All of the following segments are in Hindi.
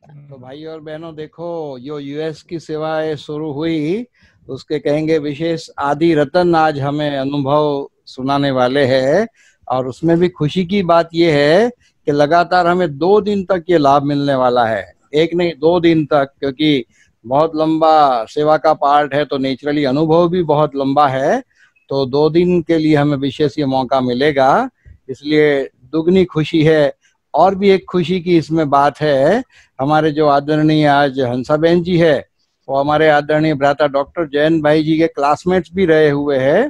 तो भाई और बहनों देखो, जो यूएस की सेवाएं शुरू हुई उसके कहेंगे विशेष आदि रतन आज हमें अनुभव सुनाने वाले हैं। और उसमें भी खुशी की बात यह है कि लगातार हमें 2 दिन तक ये लाभ मिलने वाला है। एक नहीं, 2 दिन तक, क्योंकि बहुत लंबा सेवा का पार्ट है तो नेचुरली अनुभव भी बहुत लंबा है। तो 2 दिन के लिए हमें विशेष ये मौका मिलेगा, इसलिए दुगनी खुशी है। और भी एक खुशी की इसमें बात है, हमारे जो आदरणीय आज हंसाबेन जी है वो हमारे आदरणीय भ्राता डॉक्टर जैन भाई जी के क्लासमेट्स भी रहे हुए हैं।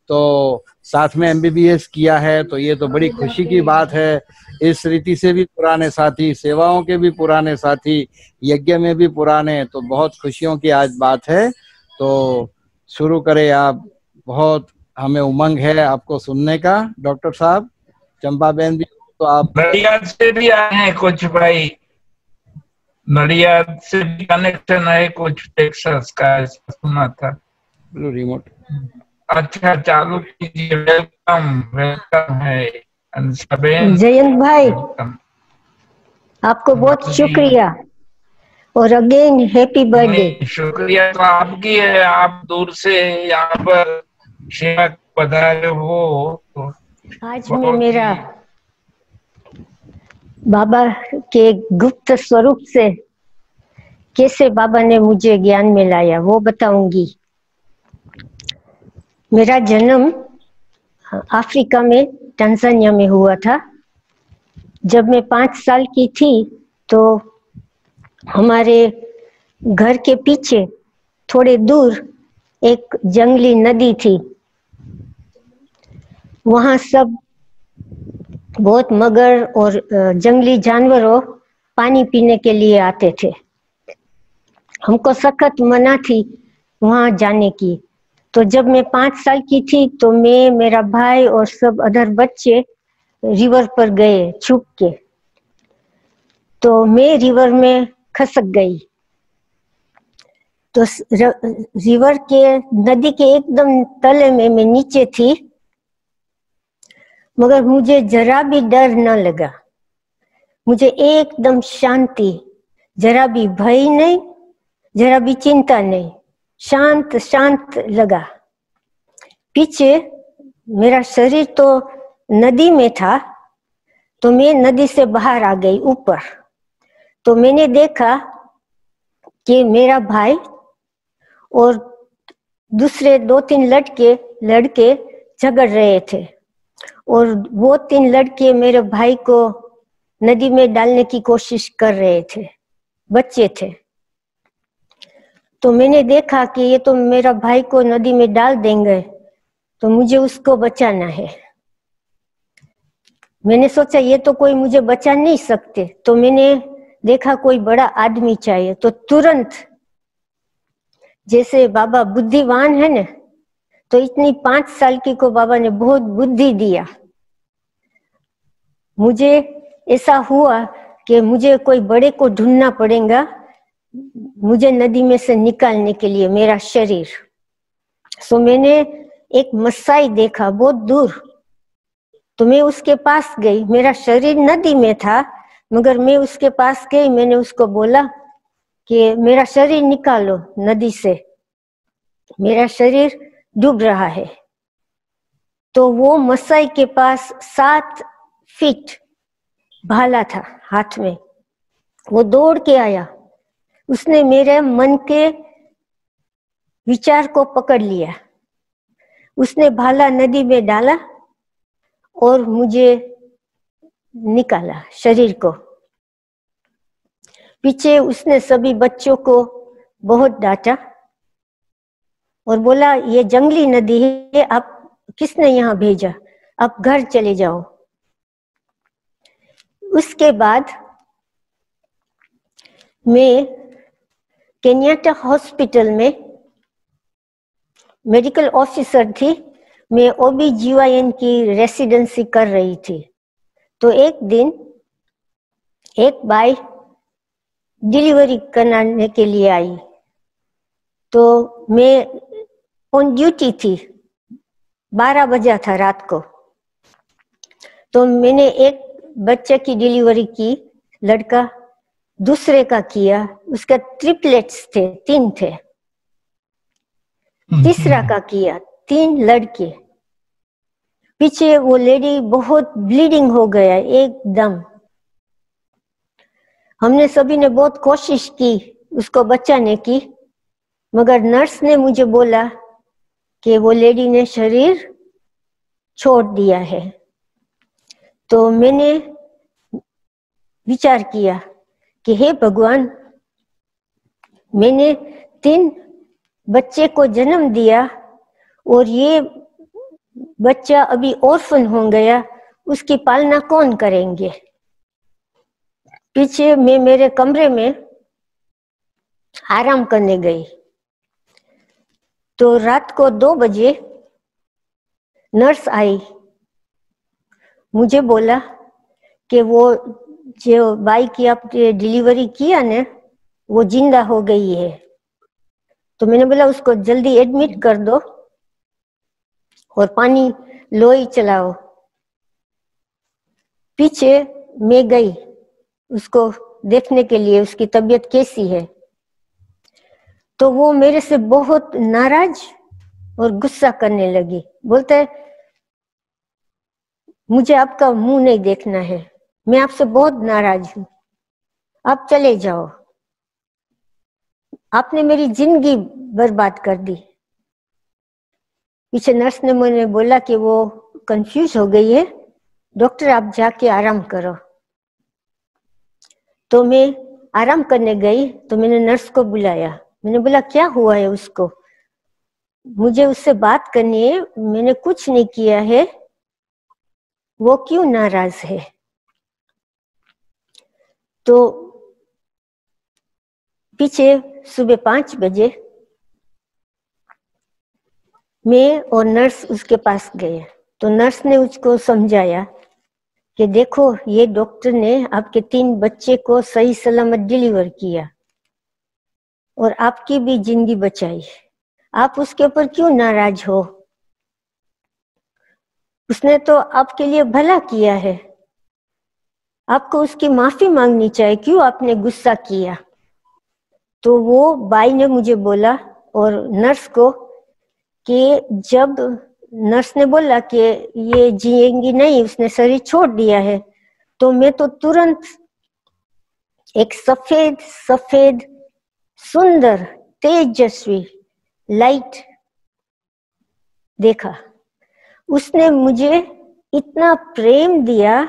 तो साथ में एमबीबीएस किया है, तो ये तो बड़ी खुशी की बात है। इस रीति से भी पुराने साथी, सेवाओं के भी पुराने साथी, यज्ञ में भी पुराने, तो बहुत खुशियों की आज बात है। तो शुरू करें आप। बहुत हमें उमंग है आपको सुनने का डॉक्टर साहब। चंपा बहन भी, तो आप। नडियाद से भी आए हैं कुछ भाई, नडियाद से भी कनेक्शन है कुछ, टेक्सास का ऐसा सुना था। रिमोट। अच्छा चालू कीजिए। वेलकम वेलकम है जयंत भाई, आपको बहुत शुक्रिया और अगेन हैप्पी बर्थडे। शुक्रिया तो आपकी है, आप दूर से यहाँ पर सेवा पधारे हो तो आज मैं मेरा बाबा के गुप्त स्वरूप से कैसे बाबा ने मुझे ज्ञान में लाया वो बताऊंगी। मेरा जन्म अफ्रीका में तंजानिया में हुआ था। जब मैं 5 साल की थी तो हमारे घर के पीछे थोड़े दूर एक जंगली नदी थी। वहाँ सब बहुत मगर और जंगली जानवरों पानी पीने के लिए आते थे। हमको सख्त मना थी वहाँ जाने की। तो जब मैं 5 साल की थी तो मैं, मेरा भाई और सब अदर बच्चे रिवर पर गए छुप के। तो मैं रिवर में खसक गई। तो रिवर के, नदी के एकदम तले में मैं नीचे थी, मगर मुझे जरा भी डर न लगा। मुझे एकदम शांति, जरा भी भय नहीं, जरा भी चिंता नहीं, शांत शांत लगा। पीछे मेरा शरीर तो नदी में था, तो मैं नदी से बाहर आ गई ऊपर। तो मैंने देखा कि मेरा भाई और दूसरे 2-3 लड़के झगड़ रहे थे, और वो 3 लड़के मेरे भाई को नदी में डालने की कोशिश कर रहे थे, बच्चे थे। तो मैंने देखा कि ये तो मेरा भाई को नदी में डाल देंगे, तो मुझे उसको बचाना है। मैंने सोचा ये तो कोई मुझे बचा नहीं सकते। तो मैंने देखा कोई बड़ा आदमी चाहिए। तो तुरंत, जैसे बाबा बुद्धिवान है ना, तो इतनी 5 साल की को बाबा ने बहुत बुद्धि दिया। मुझे ऐसा हुआ कि मुझे कोई बड़े को ढूंढना पड़ेगा मुझे नदी में से निकालने के लिए मेरा शरीर। सो मैंने एक मसाई देखा बहुत दूर, तो मैं उसके पास गई। मेरा शरीर नदी में था, मगर मैं उसके पास गई। मैंने उसको बोला कि मेरा शरीर निकालो नदी से, मेरा शरीर डूब रहा है। तो वो मसाई के पास 7 फीट भाला था हाथ में। वो दौड़ के आया, उसने मेरे मन के विचार को पकड़ लिया। उसने भाला नदी में डाला और मुझे निकाला शरीर को। पीछे उसने सभी बच्चों को बहुत डांटा और बोला ये जंगली नदी है, आप किसने यहाँ भेजा, आप घर चले जाओ। उसके बाद मैं केन्याटा हॉस्पिटल में मेडिकल ऑफिसर थी। मैं OB-GYN की रेसिडेंसी कर रही थी। तो एक दिन एक बाई डिलीवरी कराने के लिए आई। तो मैं ऑन ड्यूटी थी, 12 बजा था रात को। तो मैंने एक बच्चे की डिलीवरी की, लड़का दूसरे का किया, उसका ट्रिपलेट्स थे, 3 थे। तीसरा का किया, 3 लड़के। पीछे वो लेडी बहुत ब्लीडिंग हो गया एकदम। हमने सभी ने बहुत कोशिश की उसको बचाने की, मगर नर्स ने मुझे बोला कि वो लेडी ने शरीर छोड़ दिया है। तो मैंने विचार किया कि हे भगवान, मैंने 3 बच्चे को जन्म दिया और ये बच्चा अभी ऑर्फन हो गया, उसकी पालना कौन करेंगे। पीछे मैं मेरे कमरे में आराम करने गई। तो रात को 2 बजे नर्स आई, मुझे बोला कि वो जो बाई की आपने डिलीवरी किया ने, वो जिंदा हो गई है। तो मैंने बोला उसको जल्दी एडमिट कर दो और पानी लोई चलाओ। पीछे मैं गई उसको देखने के लिए, उसकी तबीयत कैसी है। तो वो मेरे से बहुत नाराज और गुस्सा करने लगी। बोलते है, मुझे आपका मुंह नहीं देखना है, मैं आपसे बहुत नाराज हूं, आप चले जाओ, आपने मेरी जिंदगी बर्बाद कर दी। पीछे नर्स ने मुझे बोला कि वो कंफ्यूज हो गई है, डॉक्टर आप जाके आराम करो। तो मैं आराम करने गई तो मैंने नर्स को बुलाया। मैंने बोला क्या हुआ है उसको, मुझे उससे बात करनी है, मैंने कुछ नहीं किया है, वो क्यों नाराज है। तो पीछे सुबह 5 बजे मैं और नर्स उसके पास गए। तो नर्स ने उसको समझाया कि देखो ये डॉक्टर ने आपके 3 बच्चे को सही सलामत डिलीवर किया और आपकी भी जिंदगी बचाई, आप उसके ऊपर क्यों नाराज हो, उसने तो आपके लिए भला किया है, आपको उसकी माफी मांगनी चाहिए, क्यों आपने गुस्सा किया। तो वो बाई ने मुझे बोला और नर्स को कि जब नर्स ने बोला कि ये जिएंगी नहीं, उसने शरीर छोड़ दिया है, तो मैं तो तुरंत एक सफेद सफेद सुंदर तेजस्वी लाइट देखा। उसने मुझे इतना प्रेम दिया,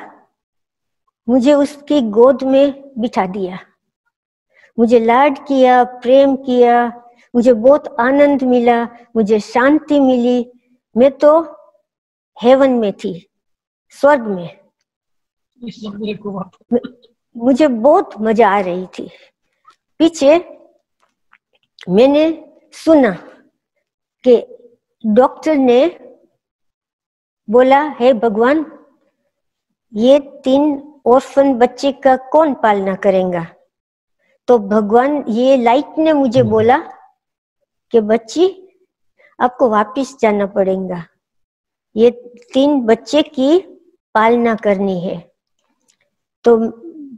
मुझे उसकी गोद में बिठा दिया, मुझे लाड किया, प्रेम किया, मुझे बहुत आनंद मिला, मुझे शांति मिली। मैं तो हेवन में थी, स्वर्ग में। मुझे बहुत मजा आ रही थी। पीछे मैंने सुना कि डॉक्टर ने बोला, हे भगवान, ये 3 ऑर्फन बच्चे का कौन पालना करेगा। तो भगवान, ये लाइट ने मुझे बोला कि बच्ची आपको वापिस जाना पड़ेगा, ये 3 बच्चे की पालना करनी है। तो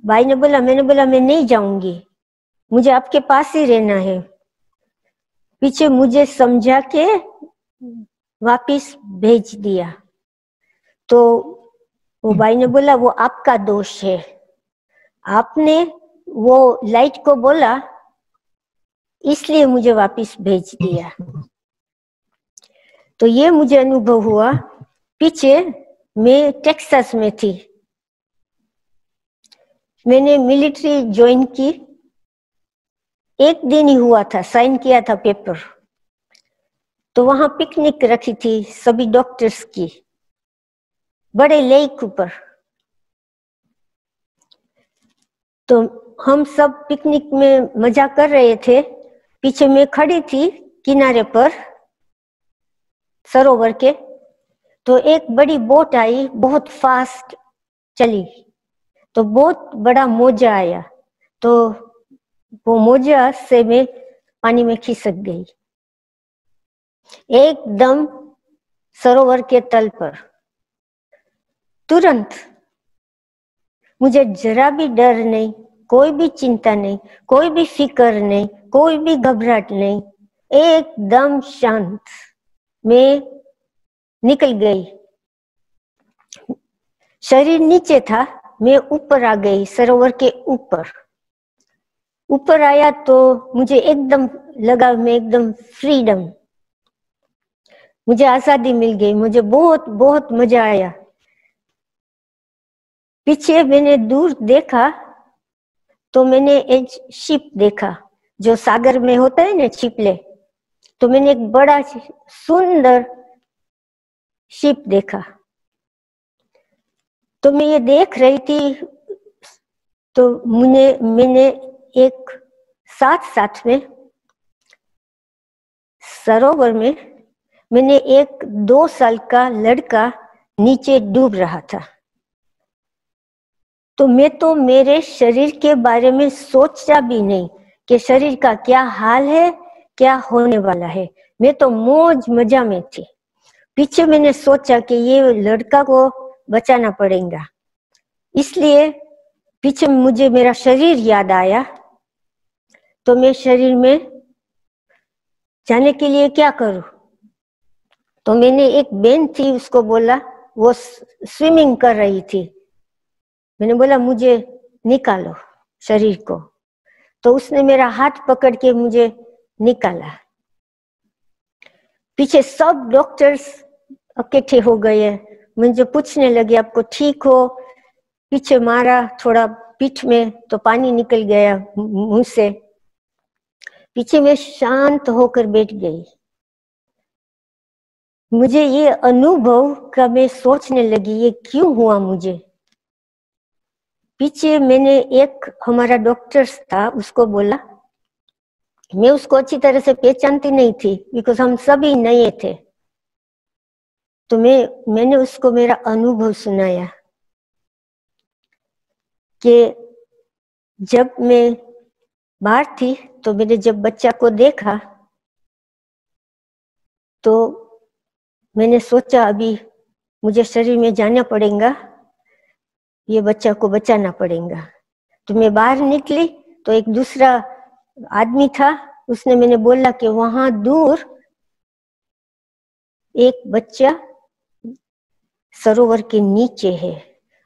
भाई ने बोला, मैंने बोला मैं नहीं जाऊंगी, मुझे आपके पास ही रहना है। पीछे मुझे समझा के वापिस भेज दिया। तो वो भाई ने बोला वो आपका दोष है, आपने वो लाइट को बोला इसलिए मुझे वापिस भेज दिया। तो ये मुझे अनुभव हुआ। पीछे मैं टेक्सास में थी, मैंने मिलिट्री ज्वाइन की, 1 दिन ही हुआ था, साइन किया था पेपर। तो वहां पिकनिक रखी थी सभी डॉक्टर्स की, बड़े लेक ऊपर। तो हम सब पिकनिक में मजा कर रहे थे। पीछे मैं खड़ी थी किनारे पर सरोवर के। तो एक बड़ी बोट आई, बहुत फास्ट चली, तो बहुत बड़ा मोजा आया, तो वो मोजा से मैं पानी में खिसक गई एकदम सरोवर के तल पर। तुरंत मुझे जरा भी डर नहीं, कोई भी चिंता नहीं, कोई भी फिक्र नहीं, कोई भी घबराहट नहीं, एकदम शांत। मैं निकल गई, शरीर नीचे था, मैं ऊपर आ गई, सरोवर के ऊपर। ऊपर आया तो मुझे एकदम लगा मैं एकदम फ्रीडम, मुझे आजादी मिल गई, मुझे बहुत बहुत मजा आया। पीछे मैंने दूर देखा तो मैंने एक शिप देखा, जो सागर में होता है ना छिपले, तो मैंने एक बड़ा सुंदर शिप देखा। तो मैं ये देख रही थी, तो मैंने एक साथ में सरोवर में मैंने एक 2 साल का लड़का नीचे डूब रहा था। तो मैं तो मेरे शरीर के बारे में सोचा भी नहीं कि शरीर का क्या हाल है, क्या होने वाला है। मैं तो मौज मजा में थी। पीछे मैंने सोचा कि ये लड़का को बचाना पड़ेगा, इसलिए पीछे मुझे मेरा शरीर याद आया। तो मैं शरीर में जाने के लिए क्या करूं? तो मैंने एक बहन थी, उसको बोला, वो स्विमिंग कर रही थी। मैंने बोला मुझे निकालो शरीर को, तो उसने मेरा हाथ पकड़ के मुझे निकाला। पीछे सब डॉक्टर्स इकट्ठे हो गए, मुझे पूछने लगे आपको ठीक हो? पीछे मारा थोड़ा पीठ में तो पानी निकल गया मुंह से। पीछे मैं शांत होकर बैठ गई। मुझे ये अनुभव का मैं सोचने लगी ये क्यों हुआ मुझे। पीछे मैंने एक हमारा डॉक्टर था, उसको बोला, मैं उसको अच्छी तरह से पहचानती नहीं थी बिकॉज हम सभी नए थे। तो मैंने उसको मेरा अनुभव सुनाया कि जब मैं बाहर थी तो मैंने जब बच्चा को देखा तो मैंने सोचा अभी मुझे शरीर में जाना पड़ेगा, ये बच्चा को बचाना पड़ेगा। तो मैं बाहर निकली तो एक दूसरा आदमी था, उसने मैंने बोला कि वहां दूर एक बच्चा सरोवर के नीचे है,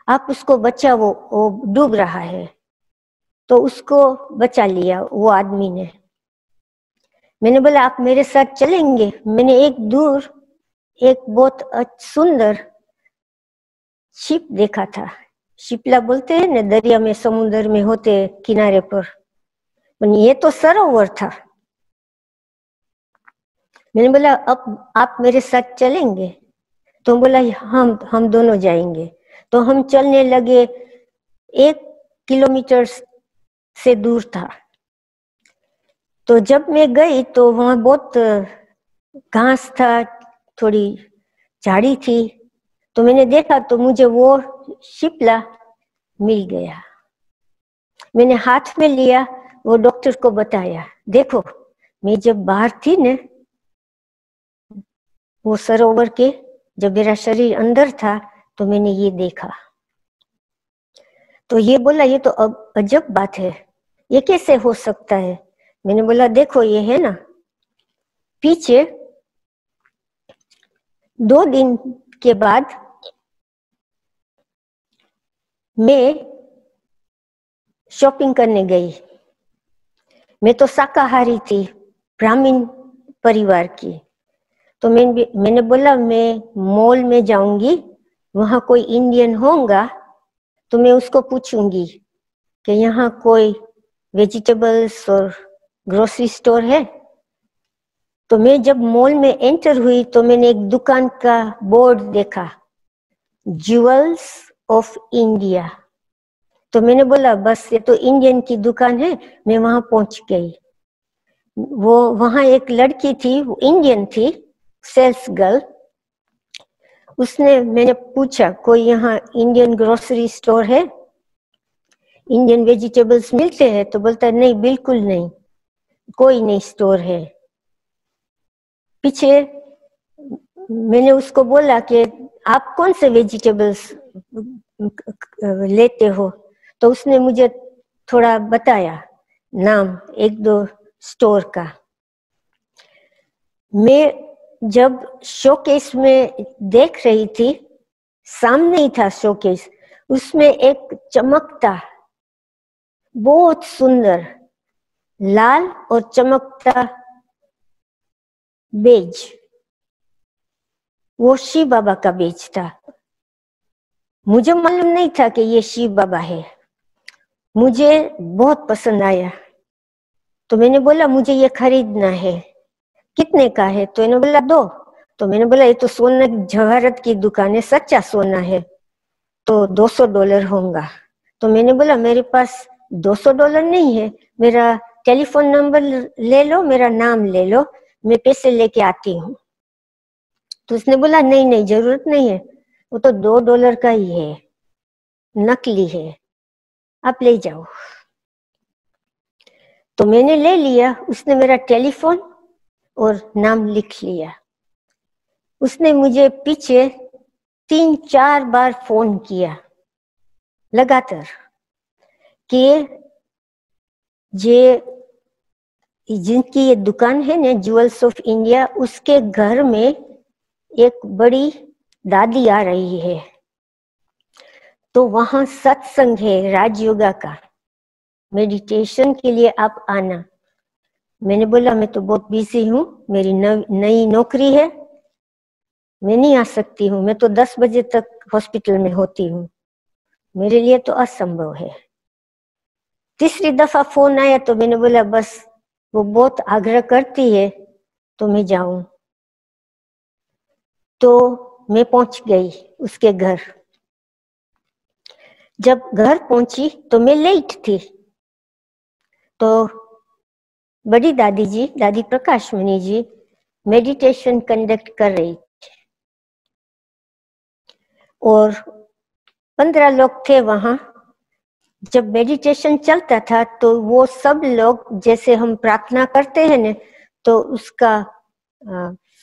आप उसको बचाओ, वो डूब रहा है। तो उसको बचा लिया वो आदमी ने। मैंने बोला आप मेरे साथ चलेंगे? मैंने एक दूर एक बहुत सुंदर शिप देखा था। शिपला बोलते हैं ना, दरिया में समुद्र में होते किनारे पर, ये तो सरोवर था। मैंने बोला अब आप मेरे साथ चलेंगे? तो बोला हम दोनों जाएंगे। तो हम चलने लगे, 1 किलोमीटर से दूर था। तो जब मैं गई तो वहां बहुत घास था, थोड़ी झाड़ी थी। तो मैंने देखा तो मुझे वो शिपला मिल गया। मैंने हाथ में लिया, वो डॉक्टर को बताया, देखो मैं जब बाहर थी न, वो सरोवर के जब मेरा शरीर अंदर था तो मैंने ये देखा। तो ये बोला ये तो अजब बात है, ये कैसे हो सकता है? मैंने बोला देखो ये है ना, पीछे 2 दिन के बाद मैं शॉपिंग करने गई। मैं तो शाकाहारी थी, ब्राह्मण परिवार की। तो मैंने बोला मैं मॉल में जाऊंगी, वहां कोई इंडियन होगा तो मैं उसको पूछूंगी कि यहाँ कोई वेजिटेबल्स और ग्रोसरी स्टोर है। तो मैं जब मॉल में एंटर हुई तो मैंने एक दुकान का बोर्ड देखा, ज्वेल्स ऑफ इंडिया। तो मैंने बोला बस ये तो इंडियन की दुकान है। मैं वहां पहुंच गई। वो वहां एक लड़की थी, वो इंडियन थी, सेल्स गर्ल। मैंने पूछा कोई यहाँ इंडियन ग्रोसरी स्टोर है, इंडियन वेजिटेबल्स मिलते हैं? तो बोलता नहीं बिल्कुल नहीं, कोई नहीं स्टोर है। पीछे मैंने उसको बोला कि आप कौन से वेजिटेबल्स लेते हो? तो उसने मुझे थोड़ा बताया नाम एक दो स्टोर का। मैं जब शोकेस में देख रही थी, सामने ही था शोकेस, उसमें एक चमकता बहुत सुंदर लाल और चमकता बेज, वो शिव बाबा का बेज था। मुझे मालूम नहीं था कि ये शिव बाबा है। मुझे बहुत पसंद आया, तो मैंने बोला मुझे ये खरीदना है। कितने का है? तो इन्होंने बोला 2। तो मैंने बोला ये तो सोना जवाहरत की दुकान है, सच्चा सोना है, तो $200 होगा। तो मैंने बोला मेरे पास $200 नहीं है, मेरा टेलीफोन नंबर ले लो, मेरा नाम ले लो, मैं पैसे लेके आती हूँ। तो उसने बोला नहीं नहीं, जरूरत नहीं है, वो तो $2 का ही है, नकली है, आप ले जाओ। तो मैंने ले लिया। उसने मेरा टेलीफोन और नाम लिख लिया। उसने मुझे पीछे 3-4 बार फोन किया लगातार कि ये जिनकी ये दुकान है ना, ज्वेल्स ऑफ इंडिया, उसके घर में एक बड़ी दादी आ रही है, तो वहां सत्संग है राजयोगा का, मेडिटेशन के लिए आप आना। मैंने बोला मैं तो बहुत बिजी हूँ, मेरी नई नौकरी है, मैं नहीं आ सकती हूँ, मैं तो 10 बजे तक हॉस्पिटल में होती हूँ, मेरे लिए तो असंभव है। तीसरी दफा फोन आया तो मैंने बोला बस वो बहुत आग्रह करती है तो मैं जाऊं। तो मैं पहुंच गई उसके घर। जब घर पहुंची तो मैं लेट थी, तो बड़ी दादी जी, दादी प्रकाशमणि जी, मेडिटेशन कंडक्ट कर रही थी और 15 लोग थे वहां। जब मेडिटेशन चलता था तो वो सब लोग जैसे हम प्रार्थना करते हैं ना, तो उसका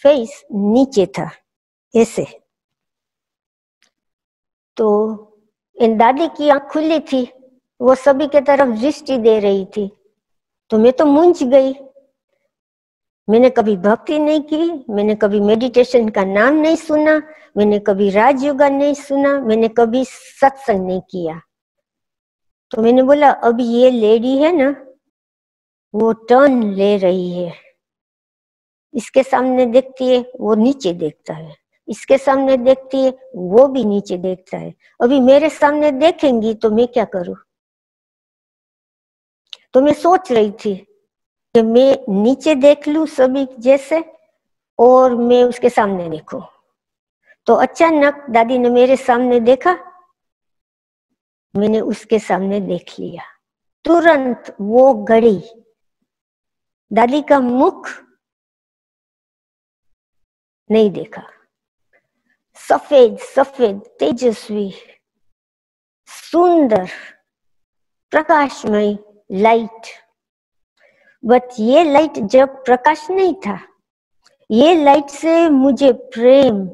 फेस नीचे था ऐसे। तो इन दादी की आंख खुली थी, वो सभी के तरफ दृष्टि दे रही थी, तो मैं तो मूंझ गई। मैंने कभी भक्ति नहीं की, मैंने कभी मेडिटेशन का नाम नहीं सुना, मैंने कभी राजयोगा नहीं सुना, मैंने कभी सत्संग नहीं किया। तो मैंने बोला अब ये लेडी है ना, वो टर्न ले रही है, इसके सामने देखती है वो नीचे देखता है, इसके सामने देखती है वो भी नीचे देखता है, अभी मेरे सामने देखेंगी तो मैं क्या करूं। तो मैं सोच रही थी कि मैं नीचे देख लूं सभी जैसे और मैं उसके सामने देखूं। तो अचानक दादी ने मेरे सामने देखा, मैंने उसके सामने देख लिया। तुरंत वो घड़ी दादी का मुख नहीं देखा, सफेद सफेद तेजस्वी सुंदर प्रकाशमय लाइट। बट ये लाइट जब प्रकाश नहीं था, ये लाइट से मुझे प्रेम,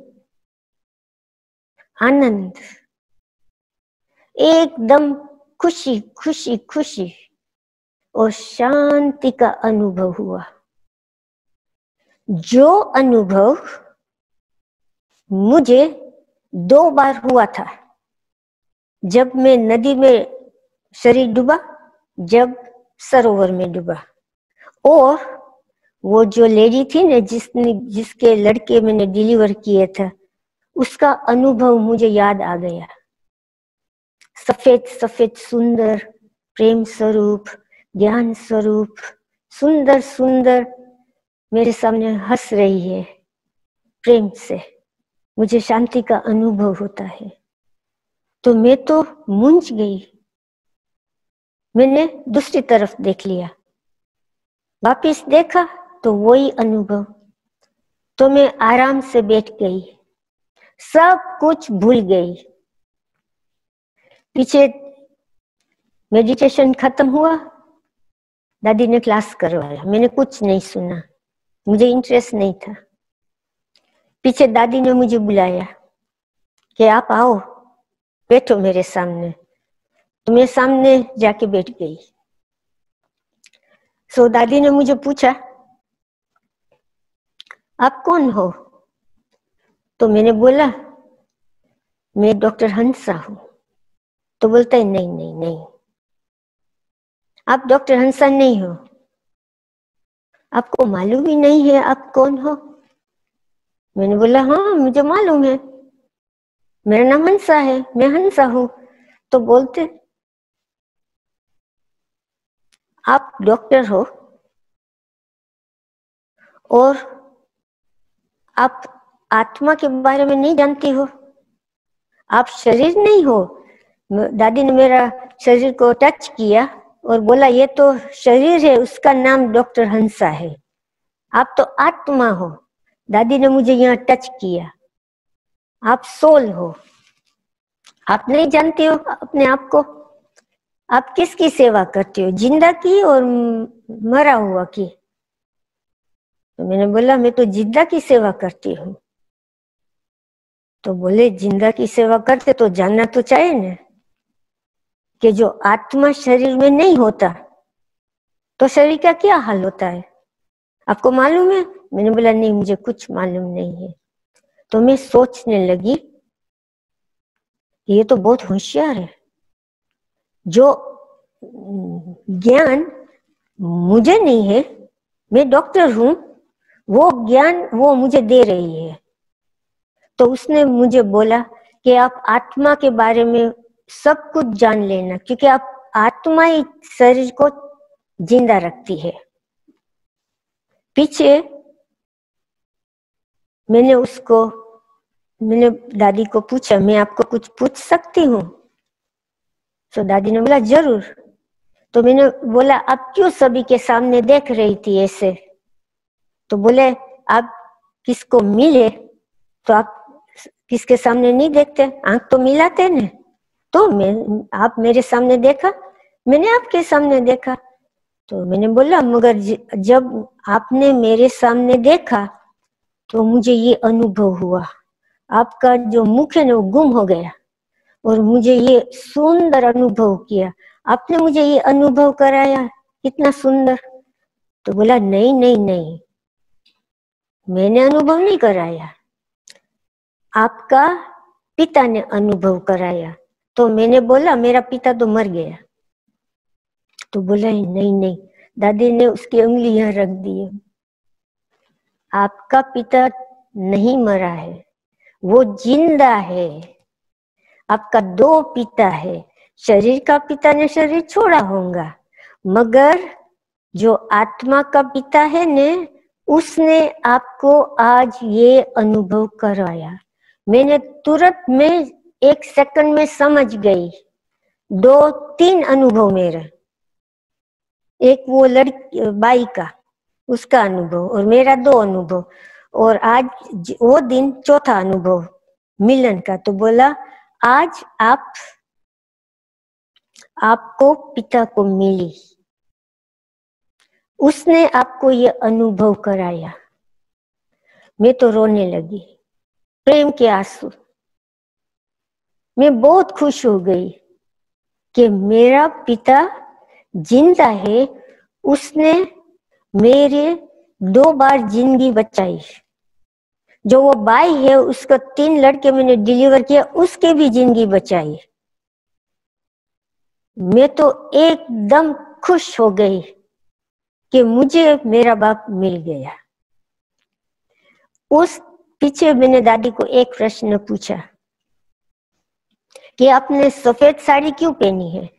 आनंद, एकदम खुशी खुशी खुशी और शांति का अनुभव हुआ। जो अनुभव मुझे 2 बार हुआ था, जब मैं नदी में शरीर डूबा, जब सरोवर में डूबा, और वो जो लेडी थी ना जिसके लड़के मैंने डिलीवर किए थे, उसका अनुभव मुझे याद आ गया। सफेद सफेद सुंदर प्रेम स्वरूप, ज्ञान स्वरूप, सुंदर सुंदर मेरे सामने हंस रही है प्रेम से, मुझे शांति का अनुभव होता है। तो मैं तो मूंझ गई। मैंने दूसरी तरफ देख लिया, वापिस देखा तो वही अनुभव। तो मैं आराम से बैठ गई, सब कुछ भूल गई। पीछे मेडिटेशन खत्म हुआ, दादी ने क्लास करवाया, मैंने कुछ नहीं सुना, मुझे इंटरेस्ट नहीं था। पीछे दादी ने मुझे बुलाया कि आप आओ, बैठो मेरे सामने। तो मैं सामने जाके बैठ गई। सो दादी ने मुझे पूछा, आप कौन हो? तो मैंने बोला, मैं डॉक्टर हंसा हूं। तो बोलता है, नहीं नहीं नहीं, आप डॉक्टर हंसा नहीं हो, आपको मालूम ही नहीं है आप कौन हो? मैंने बोला, हाँ मुझे मालूम है, मेरा नाम हंसा है, मैं हंसा हूं। तो बोलते, आप डॉक्टर हो और आप आत्मा के बारे में नहीं जानती हो, आप शरीर नहीं हो। दादी ने मेरा शरीर को टच किया और बोला, ये तो शरीर है, उसका नाम डॉक्टर हंसा है, आप तो आत्मा हो। दादी ने मुझे यहाँ टच किया, आप सोल हो, आप नहीं जानती हो अपने आप को, आप किसकी सेवा करती हो, जिंदा की और मरा हुआ की? तो मैंने बोला, मैं तो जिंदा की सेवा करती हूँ। तो बोले, जिंदा की सेवा करते तो जानना तो चाहिए ना कि जो आत्मा शरीर में नहीं होता तो शरीर का क्या हाल होता है, आपको मालूम है? मैंने बोला, नहीं मुझे कुछ मालूम नहीं है। तो मैं सोचने लगी, ये तो बहुत होशियार है, जो ज्ञान मुझे नहीं है, मैं डॉक्टर हूं, वो ज्ञान वो मुझे दे रही है। तो उसने मुझे बोला कि आप आत्मा के बारे में सब कुछ जान लेना, क्योंकि आप आत्मा ही शरीर को जिंदा रखती है। पीछे मैंने दादी को पूछा, मैं आपको कुछ पूछ सकती हूँ? तो दादी ने बोला, जरूर। तो मैंने बोला, आप क्यों सभी के सामने देख रही थी ऐसे? तो बोले, आप किसको मिले तो आप किसके सामने नहीं देखते, आंख तो मिलाते न। तो आप मेरे सामने देखा, मैंने आपके सामने देखा। तो मैंने बोला, मगर जब आपने मेरे सामने देखा तो मुझे ये अनुभव हुआ, आपका जो मुख है ना वो गुम हो गया और मुझे ये सुंदर अनुभव किया, आपने मुझे ये अनुभव कराया, कितना सुंदर। तो बोला, नहीं नहीं नहीं, मैंने अनुभव नहीं कराया, आपका पिता ने अनुभव कराया। तो मैंने बोला, मेरा पिता तो मर गया। तो बोला, नहीं नहीं, दादी ने उसकी उंगली यहाँ रख दी, आपका पिता नहीं मरा है, वो जिंदा है। आपका दो पिता है, शरीर का पिता ने शरीर छोड़ा होगा, मगर जो आत्मा का पिता है ने, उसने आपको आज ये अनुभव करवाया। मैंने तुरंत में 1 सेकंड में समझ गई, 2-3 अनुभव मेरे, एक वो लड़की बाई का उसका अनुभव और मेरा 2 अनुभव, और आज वो दिन चौथा अनुभव मिलन का। तो बोला, आज आपको पिता को मिली, उसने आपको ये अनुभव कराया। मैं तो रोने लगी, प्रेम के आंसू। मैं बहुत खुश हो गई कि मेरा पिता जिंदा है, उसने मेरे 2 बार जिंदगी बचाई। जो वो बाई है, उसको 3 लड़के मैंने डिलीवर किया, उसके भी जिंदगी बचाई। मैं तो एकदम खुश हो गई कि मुझे मेरा बाप मिल गया। उस पीछे मैंने दादी को एक प्रश्न पूछा कि आपने सफेद साड़ी क्यों पहनी है?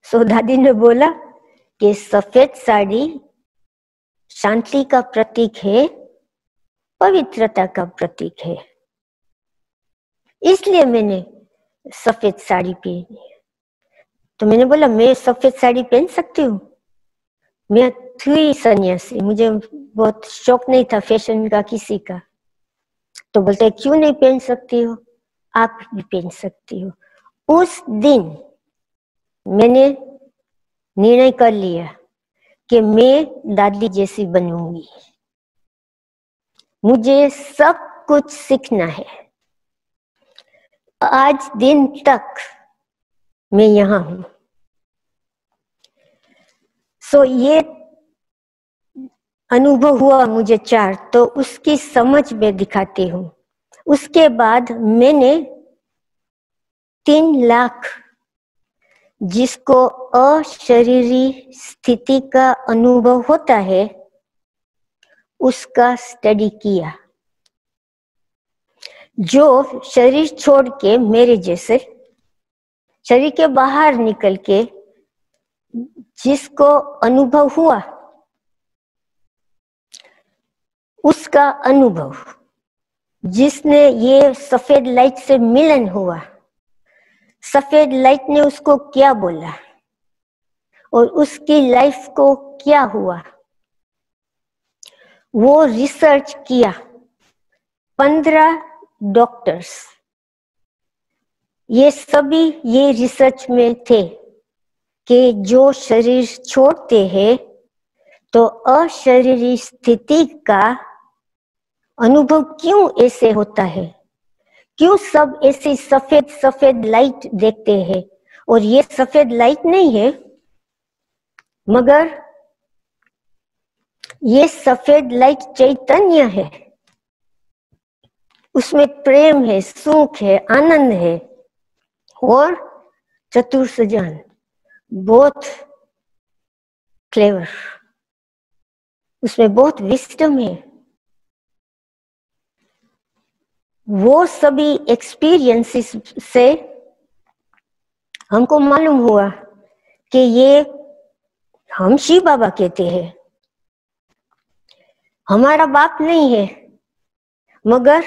सो दादी ने बोला कि सफेद साड़ी शांति का प्रतीक है, पवित्रता का प्रतीक है, इसलिए मैंने सफेद साड़ी पहनी है। तो मैंने बोला, मैं सफेद साड़ी पहन सकती हूँ? मैं थी सन्यासी, मुझे बहुत शौक नहीं था फैशन का किसी का। तो बोलते, क्यों नहीं पहन सकती हो? आप भी पहन सकती हो। उस दिन मैंने निर्णय कर लिया कि मैं दादी जैसी बनूंगी, मुझे सब कुछ सीखना है। आज दिन तक मैं यहाँ हूं। सो ये अनुभव हुआ मुझे 4, तो उसकी समझ में दिखाती हूँ। उसके बाद मैंने 3 लाख जिसको अशरीरी स्थिति का अनुभव होता है उसका स्टडी किया। जो शरीर छोड़ के मेरे जैसे शरीर के बाहर निकल के जिसको अनुभव हुआ उसका अनुभव, जिसने ये सफेद लाइट से मिलन हुआ, सफेद लाइट ने उसको क्या बोला और उसकी लाइफ को क्या हुआ, वो रिसर्च किया। 15 डॉक्टर्स ये सभी ये रिसर्च में थे कि जो शरीर छोड़ते हैं तो अशरीरी स्थिति का अनुभव क्यों ऐसे होता है, क्यों सब ऐसी सफेद सफेद लाइट देखते हैं। और ये सफेद लाइट नहीं है, मगर ये सफेद लाइट चैतन्य है, उसमें प्रेम है, सुख है, आनंद है और चतुर ज्ञान, बहुत क्लेवर, उसमें बहुत विस्डम है। वो सभी एक्सपीरियंसेस से हमको मालूम हुआ कि ये हम शिव बाबा कहते हैं, हमारा बाप नहीं है, मगर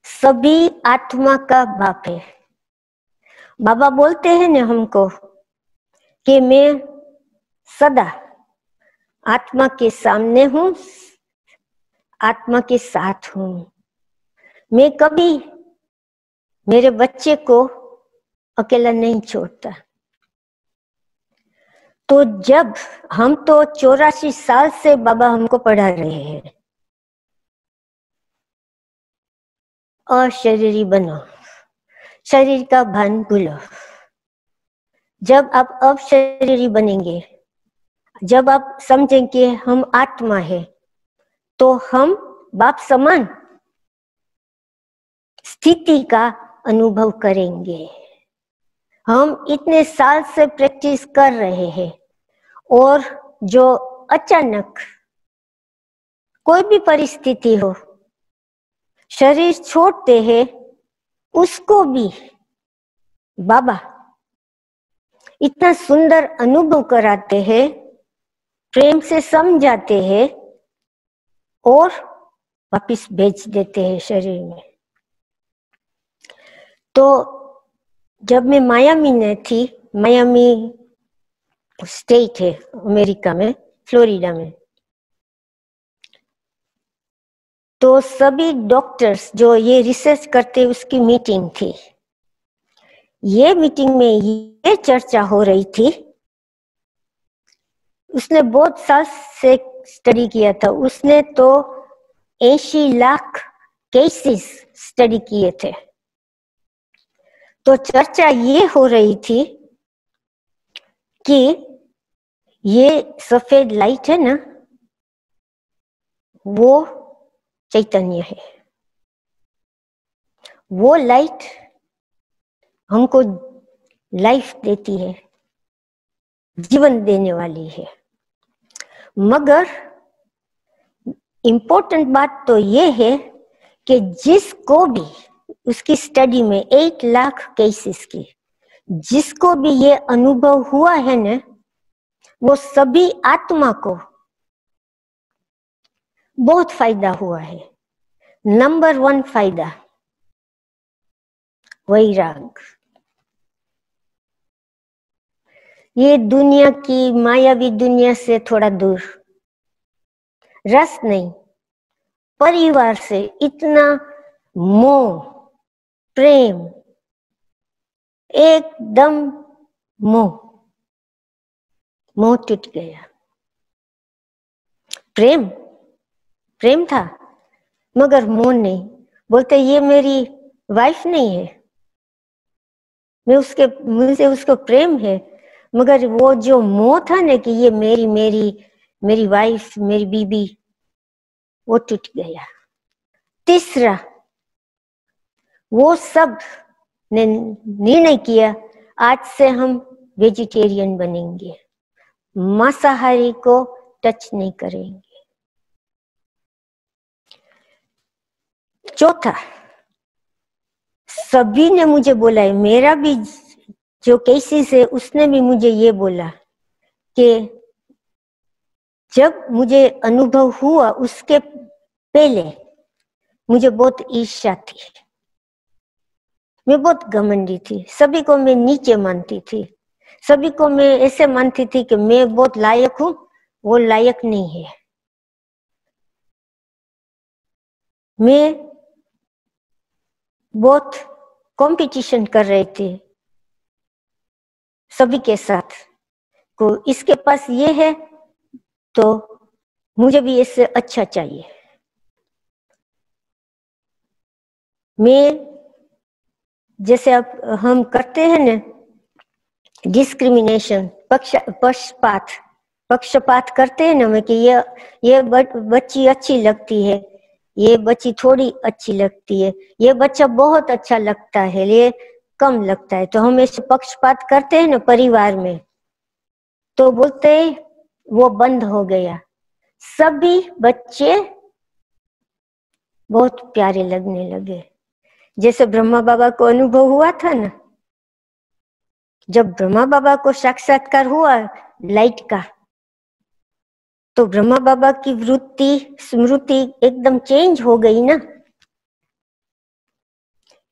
सभी आत्मा का बाप है। बाबा बोलते हैं ना हमको कि मैं सदा आत्मा के सामने हूं, आत्मा के साथ हूं, मैं कभी मेरे बच्चे को अकेला नहीं छोड़ता। तो जब हम तो 84 साल से बाबा हमको पढ़ा रहे हैं, अशरीरी बनो, शरीर का भान भूलो। जब आप अशरीरी बनेंगे, जब आप समझेंगे हम आत्मा है, तो हम बाप समान स्थिति का अनुभव करेंगे। हम इतने साल से प्रैक्टिस कर रहे हैं और जो अचानक कोई भी परिस्थिति हो, शरीर छोड़ते हैं, उसको भी बाबा इतना सुंदर अनुभव कराते हैं, प्रेम से समझाते हैं और वापिस भेज देते हैं शरीर में। तो जब मैं मायामी में थी, मायामी स्टेट है अमेरिका में, फ्लोरिडा में, तो सभी डॉक्टर्स जो ये रिसर्च करते उसकी मीटिंग थी। ये मीटिंग में ये चर्चा हो रही थी, उसने बहुत साल से स्टडी किया था, उसने तो 80 लाख केसेस स्टडी किए थे। तो चर्चा ये हो रही थी कि ये सफेद लाइट है ना, वो चैतन्य है, वो लाइट हमको लाइफ देती है, जीवन देने वाली है। मगर इम्पोर्टेंट बात तो ये है कि जिसको भी उसकी स्टडी में 8 लाख केसेस की जिसको भी ये अनुभव हुआ है ना, वो सभी आत्मा को बहुत फायदा हुआ है। नंबर 1 फायदा वैराग। ये दुनिया की मायावी दुनिया से थोड़ा दूर, रस नहीं, परिवार से इतना मोह, प्रेम, एकदम मोह टूट गया। प्रेम प्रेम था मगर मोह नहीं। बोलते ये मेरी वाइफ नहीं है, मुझे उसको प्रेम है, मगर वो जो मोह था ना कि ये मेरी वाइफ, मेरी बीबी, वो टूट गया। तीसरा, वो सब ने निर्णय किया आज से हम वेजिटेरियन बनेंगे, मांसाहारी को टच नहीं करेंगे। चौथा, सभी ने मुझे बोला है, मेरा भी जो केसेस है उसने भी मुझे ये बोला कि जब मुझे अनुभव हुआ उसके पहले मुझे बहुत ईर्ष्या थी, मैं बहुत घमंडी थी, सभी को मैं नीचे मानती थी, सभी को मैं ऐसे मानती थी कि मैं बहुत लायक हूं, वो लायक नहीं है। मैं बहुत कंपटीशन कर रहे थे सभी के साथ, को इसके पास ये है तो मुझे भी इससे अच्छा चाहिए। मैं जैसे अब हम करते हैं ना डिस्क्रिमिनेशन, पक्षपात करते हैं ना, मैं कि ये बच्ची अच्छी लगती है, ये बच्ची थोड़ी अच्छी लगती है, ये बच्चा बहुत अच्छा लगता है, ये कम लगता है, तो हम ऐसे पक्षपात करते हैं ना परिवार में, तो बोलते वो बंद हो गया, सभी बच्चे बहुत प्यारे लगने लगे। जैसे ब्रह्मा बाबा को अनुभव हुआ था ना, जब ब्रह्मा बाबा को साक्षात्कार हुआ लाइट का, तो ब्रह्मा बाबा की वृत्ति स्मृति एकदम चेंज हो गई ना,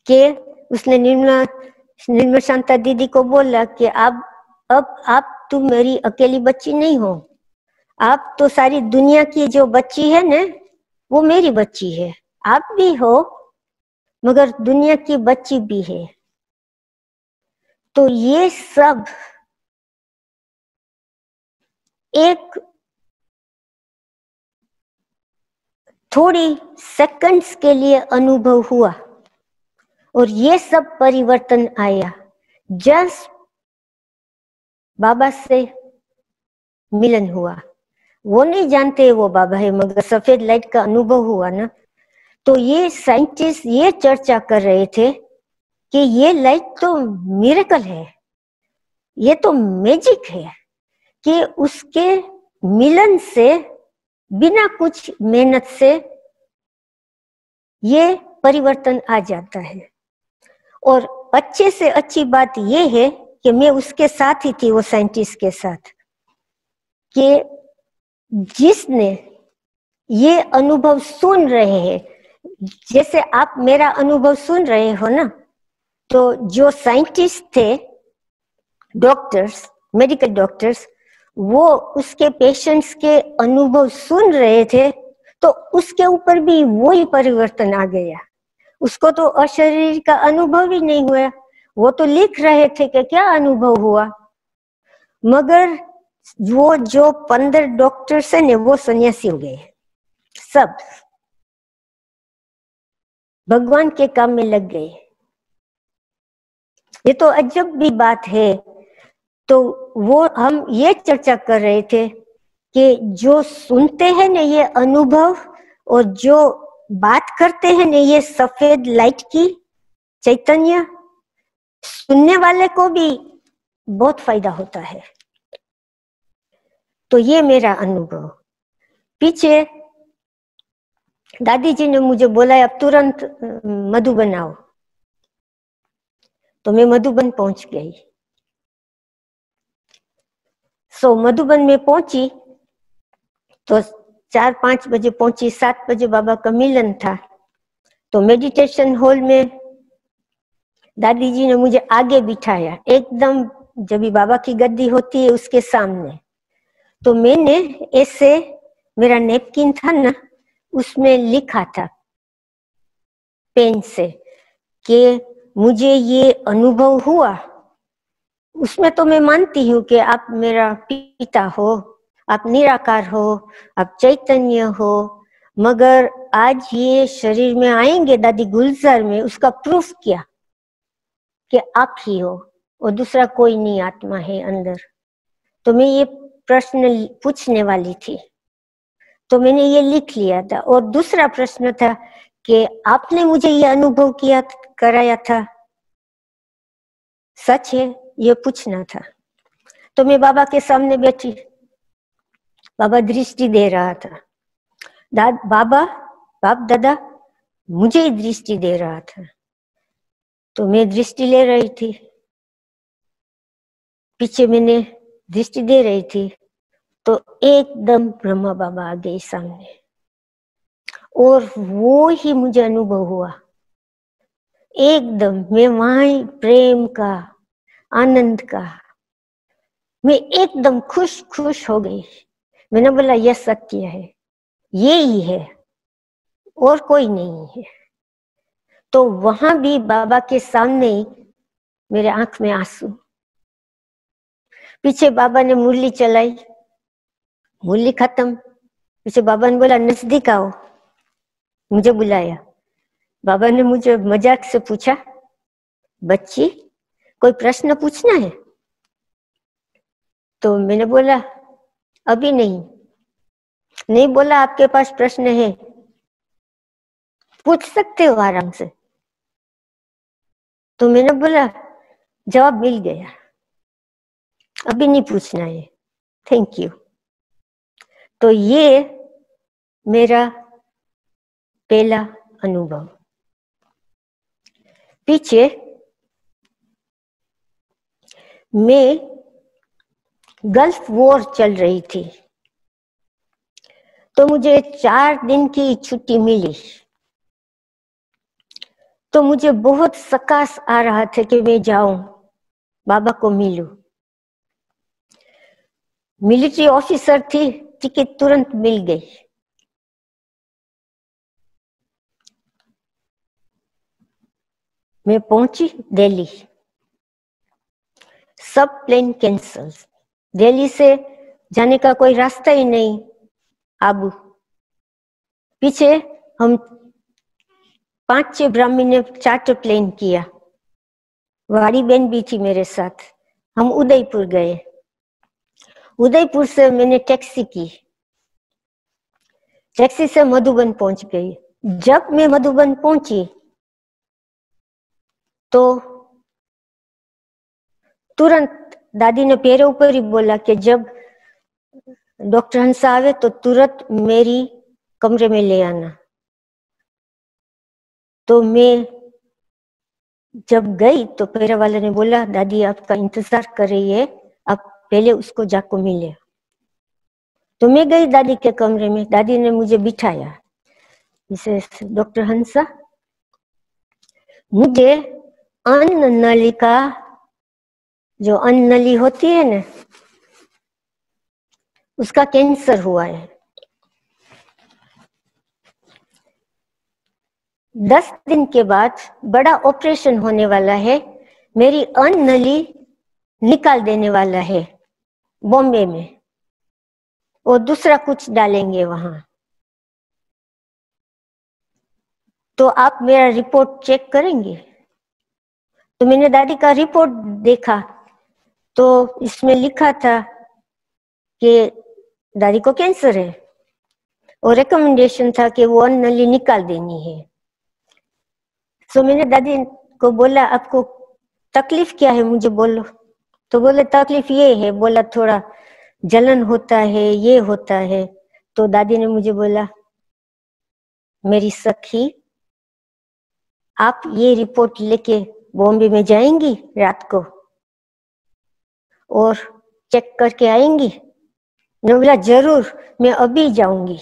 कि उसने निर्मला शांता दीदी को बोला कि अब आप तुम मेरी अकेली बच्ची नहीं हो, आप तो सारी दुनिया की जो बच्ची है ना वो मेरी बच्ची है, आप भी हो मगर दुनिया की बच्ची भी है। तो ये सब एक थोड़ी सेकंड्स के लिए अनुभव हुआ और ये सब परिवर्तन आया जस्ट बाबा से मिलन हुआ। वो नहीं जानते वो बाबा है, मगर सफेद लाइट का अनुभव हुआ ना, तो ये साइंटिस्ट ये चर्चा कर रहे थे कि ये लाइट तो मिरेकल है, ये तो मैजिक है कि उसके मिलन से बिना कुछ मेहनत से ये परिवर्तन आ जाता है। और अच्छे से अच्छी बात ये है कि मैं उसके साथ ही थी, वो साइंटिस्ट के साथ, कि जिसने ये अनुभव सुन रहे हैं, जैसे आप मेरा अनुभव सुन रहे हो ना, तो जो साइंटिस्ट थे, डॉक्टर्स, मेडिकल डॉक्टर्स, वो उसके पेशेंट्स के अनुभव सुन रहे थे, तो उसके ऊपर भी वही परिवर्तन आ गया। उसको तो अशरीर का अनुभव ही नहीं हुआ, वो तो लिख रहे थे कि क्या अनुभव हुआ, मगर वो जो 15 डॉक्टर्स है ना वो सन्यासी हो गए, सब भगवान के काम में लग गए। ये तो अजब भी बात है। तो वो हम ये चर्चा कर रहे थे कि जो सुनते हैं ना ये अनुभव और जो बात करते हैं ना ये सफेद लाइट की चैतन्य, सुनने वाले को भी बहुत फायदा होता है। तो ये मेरा अनुभव। पीछे दादी जी ने मुझे बोला अब तुरंत मधुबन आओ, तो मैं मधुबन पहुंच गई। मधुबन में पहुंची तो 4-5 बजे पहुंची, 7 बजे बाबा का मिलन था। तो मेडिटेशन हॉल में दादी जी ने मुझे आगे बिठाया, एकदम जब भी बाबा की गद्दी होती है उसके सामने। तो मैंने ऐसे, मेरा नेपकिन था ना उसमें लिखा था पेन से कि मुझे ये अनुभव हुआ। उसमें तो मैं मानती हूँ कि आप मेरा पिता हो, आप निराकार हो, आप चैतन्य हो, मगर आज ये शरीर में आएंगे दादी गुलजार में, उसका प्रूफ क्या? कि आप ही हो और दूसरा कोई नहीं आत्मा है अंदर। तो मैं ये प्रश्न पूछने वाली थी, तो मैंने ये लिख लिया था। और दूसरा प्रश्न था कि आपने मुझे ये अनुभव किया कराया था, सच है, ये पूछना था। तो मैं बाबा के सामने बैठी, बाबा दृष्टि दे रहा था, बाप दादा मुझे ही दृष्टि दे रहा था। तो मैं दृष्टि ले रही थी, पीछे मैंने दृष्टि दे रही थी, तो एकदम ब्रह्मा बाबा आ गए सामने, और वो ही मुझे अनुभव हुआ एकदम। मैं वहां प्रेम का, आनंद का, मैं एकदम खुश हो गई। मैंने बोला यह सत्य है, ये ही है और कोई नहीं है। तो वहां भी बाबा के सामने ही मेरे आंख में आंसू। पीछे बाबा ने मुरली चलाई, मुरली खत्म, पीछे बाबा ने बोला नजदीक आओ, मुझे बुलाया। बाबा ने मुझे मजाक से पूछा, बच्ची कोई प्रश्न पूछना है? तो मैंने बोला अभी नहीं बोला आपके पास प्रश्न है, पूछ सकते हो आराम से। तो मैंने बोला जवाब मिल गया, अभी नहीं पूछना है, थैंक यू। तो ये मेरा पहला अनुभव। पीछे मैं गल्फ वॉर चल रही थी, तो मुझे 4 दिन की छुट्टी मिली। तो मुझे बहुत सकाश आ रहा था कि मैं जाऊं, बाबा को मिलूं। मिलिट्री ऑफिसर थी, टिकट तुरंत मिल गई। मैं पहुंची दिल्ली, सब प्लेन कैंसल, दिल्ली से जाने का कोई रास्ता ही नहीं। आबू पीछे हम 5-6 ब्राह्मणी ने चार्टर प्लेन किया, वाड़ी बहन भी थी मेरे साथ। हम उदयपुर गए, उदयपुर से मैंने टैक्सी की, टैक्सी से मधुबन पहुंच गई। जब मैं मधुबन पहुंची तो तुरंत दादी ने पैरों ऊपर ही बोला कि जब डॉक्टर हंसा आवे तो तुरंत मेरी कमरे में ले आना। तो मैं जब गई तो पैरा वाले ने बोला दादी आपका इंतजार कर रही है, आप पहले उसको जाको मिले। तो मैं गई दादी के कमरे में, दादी ने मुझे बिठाया, इसे डॉक्टर हंसा मुझे अन्न नलिका, जो अन्न नली होती है ना, उसका कैंसर हुआ है। 10 दिन के बाद बड़ा ऑपरेशन होने वाला है, मेरी अन्न नली निकाल देने वाला है बॉम्बे में, और दूसरा कुछ डालेंगे वहां। तो आप मेरा रिपोर्ट चेक करेंगे? तो मैंने दादी का रिपोर्ट देखा, तो इसमें लिखा था कि दादी को कैंसर है और रिकमेंडेशन था कि वो अन्न नली निकाल देनी है। तो मैंने दादी को बोला आपको तकलीफ क्या है, मुझे बोलो। तो बोले तकलीफ ये है, बोला थोड़ा जलन होता है, ये होता है। तो दादी ने मुझे बोला मेरी सखी आप ये रिपोर्ट लेके बॉम्बे में जाएंगी रात को और चेक करके आएंगी? मैंने बोला जरूर, मैं अभी जाऊंगी,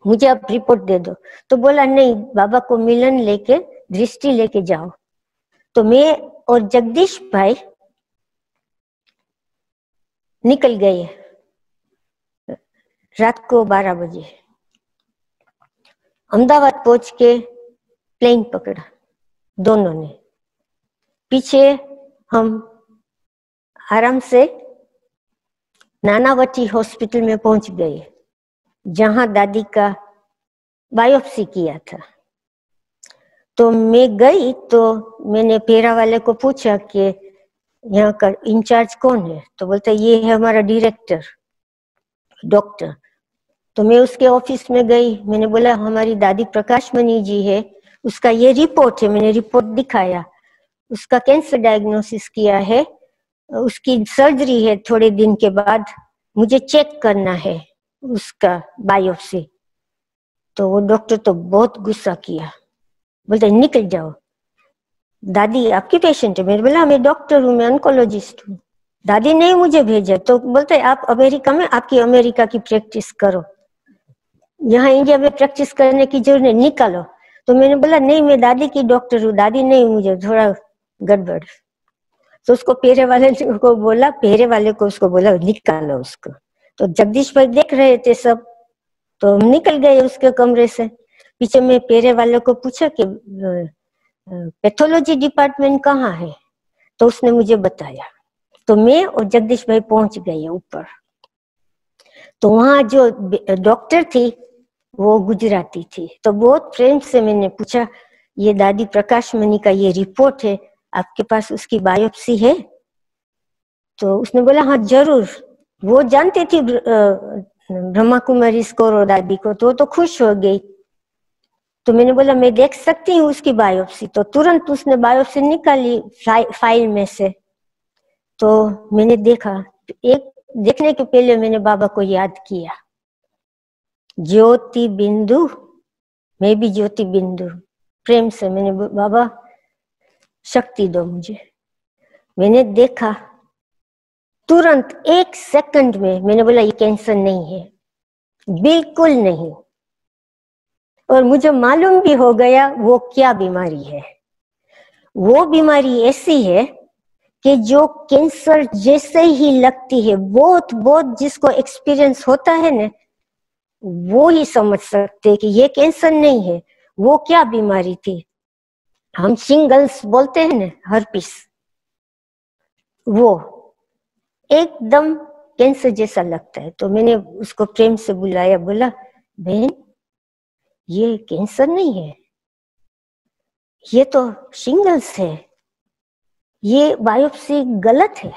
मुझे आप रिपोर्ट दे दो। तो बोला नहीं, बाबा को मिलन लेके दृष्टि लेके जाओ। तो मैं और जगदीश भाई निकल गए रात को 12 बजे। अहमदाबाद पहुंच के प्लेन पकड़ा दोनों ने। पीछे हम आराम से नानावती हॉस्पिटल में पहुंच गए, जहां दादी का बायोप्सी किया था। तो मैं गई तो मैंने पेरा वाले को पूछा कि यहाँ का इंचार्ज कौन है, तो बोलता ये है हमारा डायरेक्टर डॉक्टर। तो मैं उसके ऑफिस में गई, मैंने बोला हमारी दादी प्रकाश मणि जी है, उसका ये रिपोर्ट है, मैंने रिपोर्ट दिखाया, उसका कैंसर डायग्नोसिस किया है, उसकी सर्जरी है थोड़े दिन के बाद, मुझे चेक करना है उसका बायोप्सी। तो वो डॉक्टर तो बहुत गुस्सा किया, बोलते निकल जाओ, दादी आपकी पेशेंट है। मैंने बोला मैं डॉक्टर हूँ, मैं ऑन्कोलॉजिस्ट हूँ। दादी ने मुझे भेजा, तो बोलते आप अमेरिका में, आपकी अमेरिका की प्रैक्टिस करो, यहाँ इंडिया में प्रैक्टिस करने की जरूरत नहीं, निकालो। तो मैंने बोला नहीं मैं दादी की डॉक्टर हूँ, दादी नहीं मुझे थोड़ा गड़बड़। तो उसको पेरे वाले को बोला, पेरे वाले को उसको बोला निकालो उसको। तो जगदीश भाई देख रहे थे सब, तो हम निकल गए उसके कमरे से। पीछे में पेरे वाले को पूछा कि पैथोलॉजी डिपार्टमेंट कहाँ है, तो उसने मुझे बताया। तो मैं और जगदीश भाई पहुंच गए ऊपर। तो वहां जो डॉक्टर थी वो गुजराती थी, तो बहुत प्रेम से मैंने पूछा ये दादी प्रकाश मणि का ये रिपोर्ट है, आपके पास उसकी बायोप्सी है? तो उसने बोला हाँ जरूर। वो जानती थी ब्रह्मा कुमारी स्कोरो दादी को, तो खुश हो गई। तो मैंने बोला मैं देख सकती हूँ उसकी बायोप्सी? तो तुरंत उसने बायोप्सी निकाली फाइल में से। तो मैंने देखा, एक देखने के पहले मैंने बाबा को याद किया, ज्योति बिंदु, मैं भी ज्योति बिंदु। प्रेम से मैंने बाबा शक्ति दो मुझे। मैंने देखा तुरंत 1 सेकंड में, मैंने बोला ये कैंसर नहीं है, बिल्कुल नहीं। और मुझे मालूम भी हो गया वो क्या बीमारी है। वो बीमारी ऐसी है कि जो कैंसर जैसे ही लगती है, बहुत बहुत जिसको एक्सपीरियंस होता है ना, वो ही समझ सकते कि ये कैंसर नहीं है। वो क्या बीमारी थी, हम शिंगल्स बोलते हैं ना, हर्पिस, वो एकदम कैंसर जैसा लगता है। तो मैंने उसको प्रेम से बुलाया, बोला बहन ये कैंसर नहीं है, ये तो शिंगल्स है, ये बायोप्सी गलत है,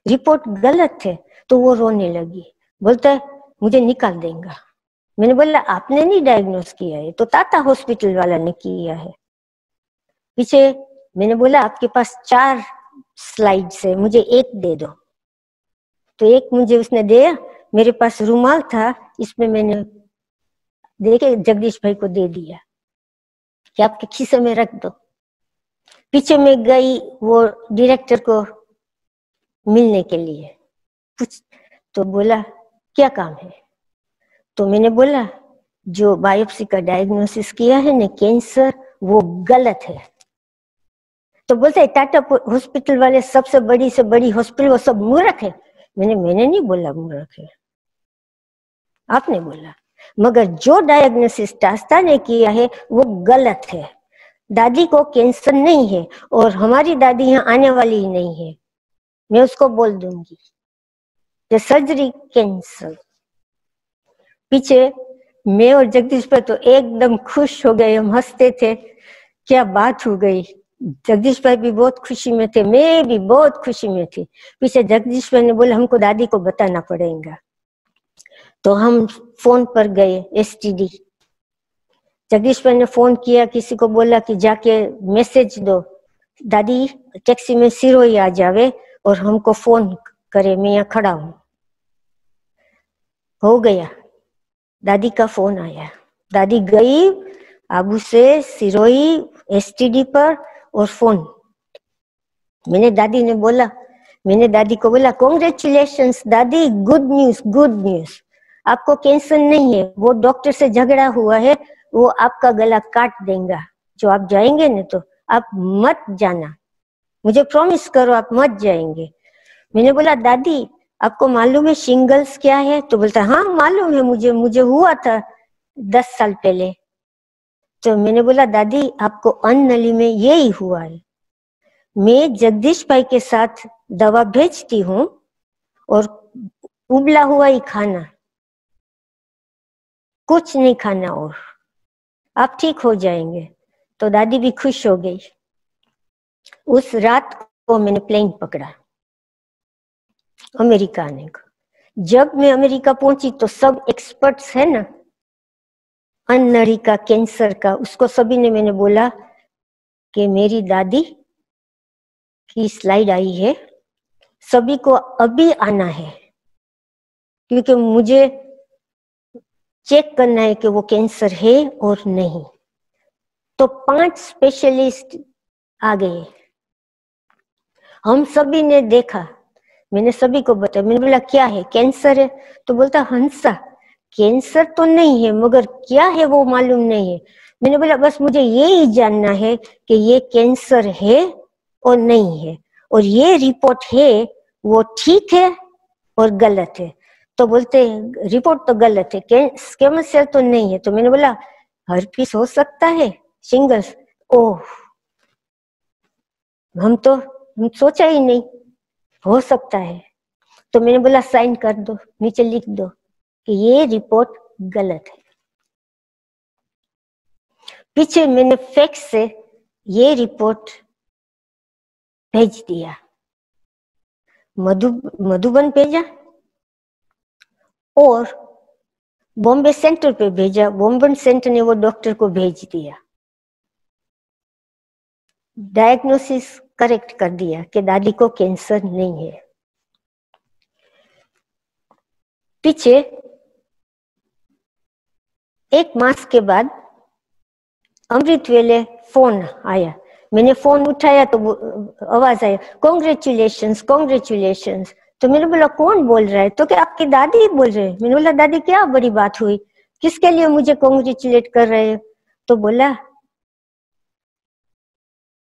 रिपोर्ट गलत है। तो वो रोने लगी, बोलता है मुझे निकाल देगा। मैंने बोला आपने नहीं डायग्नोस किया है, तो टाटा हॉस्पिटल वाला ने किया है। पीछे मैंने बोला आपके पास 4 स्लाइड्स है, मुझे एक दे दो। तो एक मुझे उसने दिया, मेरे पास रुमाल था, इसमें मैंने देखे जगदीश भाई को दे दिया कि आपके खीसे में रख दो। पीछे में गई वो डायरेक्टर को मिलने के लिए, कुछ तो बोला क्या काम है? तो मैंने बोला जो बायोप्सी का डायग्नोसिस किया है ना कैंसर, वो गलत है। तो बोलते टाटा हॉस्पिटल वाले सबसे बड़ी से बड़ी हॉस्पिटल, वो सब मूर्ख है। मैंने नहीं बोला मूर्ख है, आपने बोला, मगर जो डायग्नोसिस टास्ता ने किया है वो गलत है। दादी को कैंसर नहीं है और हमारी दादी यहाँ आने वाली ही नहीं है, मैं उसको बोल दूंगी ये सर्जरी कैंसर। पीछे मैं और जगदीश पर तो एकदम खुश हो गए, हम हंसते थे, क्या बात हो गई। जगदीश भाई भी बहुत खुशी में थे, मैं भी बहुत खुशी में थी। पीछे जगदीश भाई ने बोला हमको दादी को बताना पड़ेगा। तो हम फोन पर गए एसटीडी, जगदीश भाई ने फोन किया, किसी को बोला कि जाके मैसेज दो दादी टैक्सी में सिरोही आ जावे और हमको फोन करे, मैं यहाँ खड़ा हूं। हो गया, दादी का फोन आया, दादी गई आबू से सिरोही एसटीडी पर और फोन। मैंने दादी को बोला कांग्रेचुलेशंस दादी, गुड न्यूज गुड न्यूज, आपको कैंसर नहीं है, वो डॉक्टर से झगड़ा हुआ है, वो आपका गला काट देगा। जो आप जाएंगे ना तो आप मत जाना, मुझे प्रॉमिस करो आप मत जाएंगे। मैंने बोला दादी आपको मालूम है शिंगल्स क्या है? तो बोलता हाँ मालूम है मुझे हुआ था 10 साल पहले। तो मैंने बोला दादी आपको अन्ननली में यही हुआ है, मैं जगदीश भाई के साथ दवा भेजती हूँ और उबला हुआ ही खाना, कुछ नहीं खाना और आप ठीक हो जाएंगे। तो दादी भी खुश हो गई। उस रात को मैंने प्लेन पकड़ा अमेरिका आने को। जब मैं अमेरिका पहुंची तो सब एक्सपर्ट्स है ना अननली का, कैंसर का, उसको सभी ने मैंने बोला कि मेरी दादी की स्लाइड आई है, सभी को अभी आना है क्योंकि मुझे चेक करना है कि वो कैंसर है और नहीं। तो 5 स्पेशलिस्ट आ गए। हम सभी ने देखा, मैंने सभी को बताया, मैंने बोला क्या है, कैंसर है? तो बोलता हंसा कैंसर तो नहीं है मगर क्या है वो मालूम नहीं है। मैंने बोला बस मुझे ये ही जानना है कि ये कैंसर है और नहीं है, और ये रिपोर्ट है वो ठीक है और गलत है। तो बोलते रिपोर्ट तो गलत है, स्क्वैमस सेल तो नहीं है। तो मैंने बोला हर्पीस हो सकता है, शिंगल्स? ओह, हम सोचा ही नहीं हो सकता है। तो मैंने बोला साइन कर दो, नीचे लिख दो कि ये रिपोर्ट गलत है। पीछे मैंने फैक्स से ये रिपोर्ट भेज दिया, मधुबन भेजा और बॉम्बे सेंटर पे भेजा। बॉम्बे सेंटर ने वो डॉक्टर को भेज दिया, डायग्नोसिस करेक्ट कर दिया कि दादी को कैंसर नहीं है। पीछे 1 मास के बाद अमृत वेले फोन आया। मैंने फोन उठाया तो आवाज आया कॉन्ग्रेचुलेशंस कॉन्ग्रेचुलेशंस। तो मैंने बोला कौन बोल रहा है? तो क्या आपकी दादी बोल रहे हैं। मैंने बोला दादी क्या बड़ी बात हुई, किसके लिए मुझे कॉन्ग्रेचुलेट कर रहे हो? तो बोला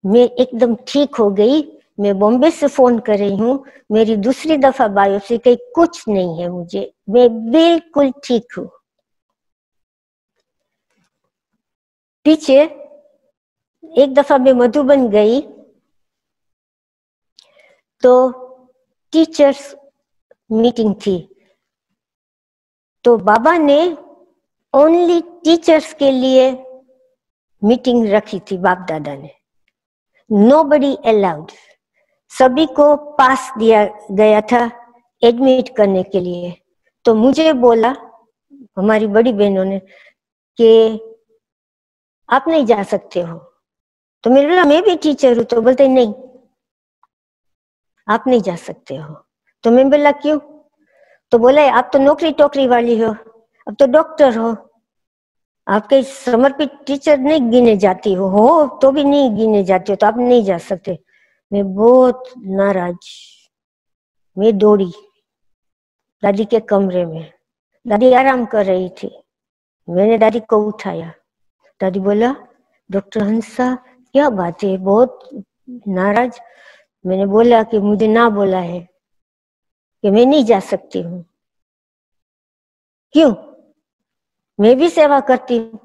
मैं एकदम ठीक हो गई, मैं बॉम्बे से फोन कर रही हूँ, मेरी दूसरी दफा बायोप्सी कहीं कुछ नहीं है मुझे, मैं बिल्कुल ठीक हूँ। पीछे एक दफा मैं मधुबन गई तो टीचर्स मीटिंग थी, तो बाबा ने ओनली टीचर्स के लिए मीटिंग रखी थी, बाप दादा ने, नोबडी अलाउड। सभी को पास दिया गया था एडमिट करने के लिए। तो मुझे बोला हमारी बड़ी बहनों ने कि आप नहीं जा सकते हो। तो मैंने बोला मैं भी टीचर हूं। तो बोलते नहीं आप नहीं जा सकते हो। तो मैं बोला क्यों? तो बोले आप तो नौकरी टोकरी वाली हो, अब तो डॉक्टर हो, आपके समर्पित टीचर नहीं गिने जाती हो तो भी नहीं गिने जाती हो, तो आप नहीं जा सकते। मैं बहुत नाराज, मैं दौड़ी दादी के कमरे में। दादी आराम कर रही थी, मैंने दादी को उठाया। दादी बोला डॉक्टर हंसा क्या बात है, बहुत नाराज? मैंने बोला कि मुझे ना बोला है कि मैं नहीं जा सकती हूँ। क्यों? मैं भी सेवा करती हूँ।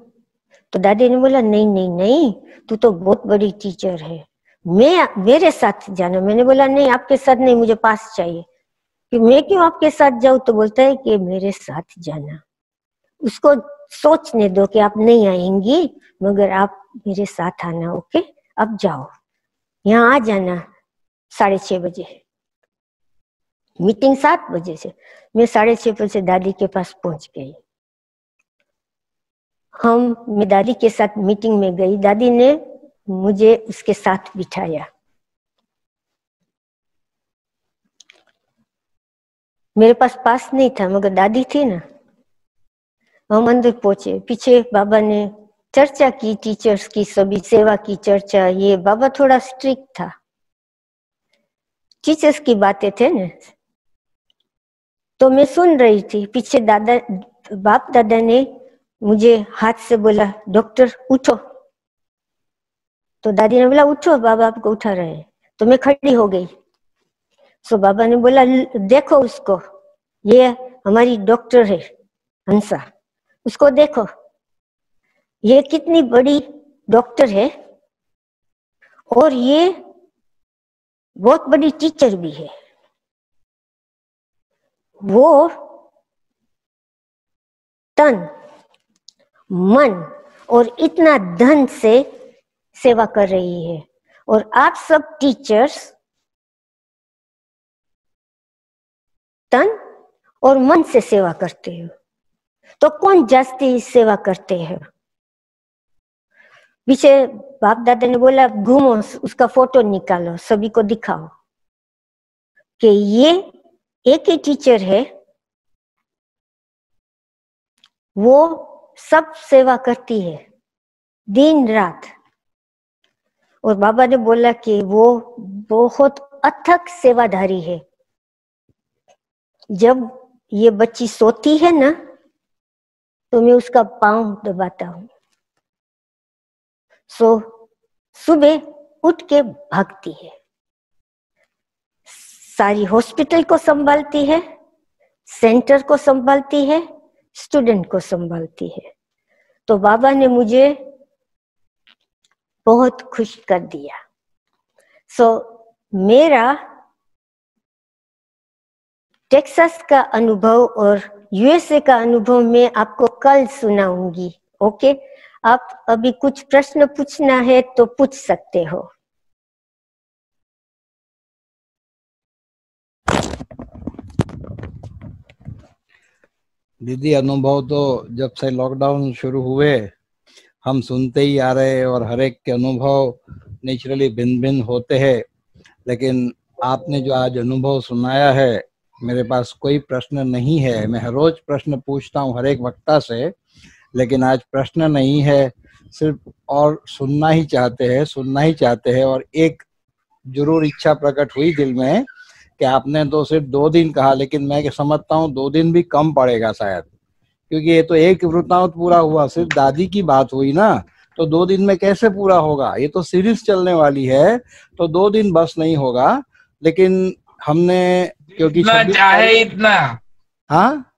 तो दादी ने बोला नहीं नहीं नहीं, तू तो बहुत बड़ी टीचर है, मेरे साथ जाना। मैंने बोला नहीं आपके साथ नहीं, मुझे पास चाहिए। कि मैं क्यों आपके साथ जाऊं? तो बोलता है कि मेरे साथ जाना। उसको सोचने दो कि आप नहीं आएंगी मगर आप मेरे साथ आना, ओके? अब जाओ, यहाँ आ जाना 6:30 बजे, मीटिंग 7 बजे से। मैं 6:30 बजे दादी के पास पहुंच गई। मैं दादी के साथ मीटिंग में गई, दादी ने मुझे उसके साथ बिठाया। मेरे पास नहीं था मगर दादी थी ना। हम अंदर पहुंचे, पीछे बाबा ने चर्चा की, टीचर्स की सभी सेवा की चर्चा। ये बाबा थोड़ा स्ट्रिक्ट था, टीचर्स की बातें थे ना, तो मैं सुन रही थी। पीछे बाप दादा ने मुझे हाथ से बोला डॉक्टर उठो। तो दादी ने बोला उठो, बाबा आपको उठा रहे हैं। तो मैं खड़ी हो गई। सो बाबा ने बोला देखो उसको, ये हमारी डॉक्टर है हंसा, उसको देखो, ये कितनी बड़ी डॉक्टर है और ये बहुत बड़ी टीचर भी है। वो तन मन और इतना धन से सेवा कर रही है और आप सब टीचर्स तन और मन से सेवा करते हो, तो कौन जास्ती सेवा करते हैं? पीछे बाप दादा ने बोला घूमो, उसका फोटो निकालो, सभी को दिखाओ कि ये एक ही टीचर है, वो सब सेवा करती है दिन रात। और बाबा ने बोला कि वो बहुत अथक सेवाधारी है। जब ये बच्ची सोती है ना तो मैं उसका पांव दबाता हूँ, सो सुबह उठ के भागती है, सारी हॉस्पिटल को संभालती है, सेंटर को संभालती है, स्टूडेंट को संभालती है। तो बाबा ने मुझे बहुत खुश कर दिया। सो मेरा टेक्सास का अनुभव और यूएसए का अनुभव मैं आपको कल सुनाऊंगी। ओके, आप अभी कुछ प्रश्न पूछना है तो पूछ सकते हो। दीदी, अनुभव तो जब से लॉकडाउन शुरू हुए हम सुनते ही आ रहे हैं और हर एक के अनुभव नेचुरली भिन्न भिन्न होते हैं, लेकिन आपने जो आज अनुभव सुनाया है, मेरे पास कोई प्रश्न नहीं है। मैं हर रोज प्रश्न पूछता हूँ हर एक वक्ता से, लेकिन आज प्रश्न नहीं है, सिर्फ और सुनना ही चाहते हैं। और एक जरूर इच्छा प्रकट हुई दिल में कि आपने तो सिर्फ 2 दिन कहा, लेकिन मैं समझता हूँ 2 दिन भी कम पड़ेगा शायद, क्योंकि ये तो एक वृत्तांत पूरा हुआ, सिर्फ दादी की बात हुई ना, तो 2 दिन में कैसे पूरा होगा? ये तो सीरीज चलने वाली है, तो 2 दिन बस नहीं होगा। लेकिन हमने क्योंकि चाहे इतना, हाँ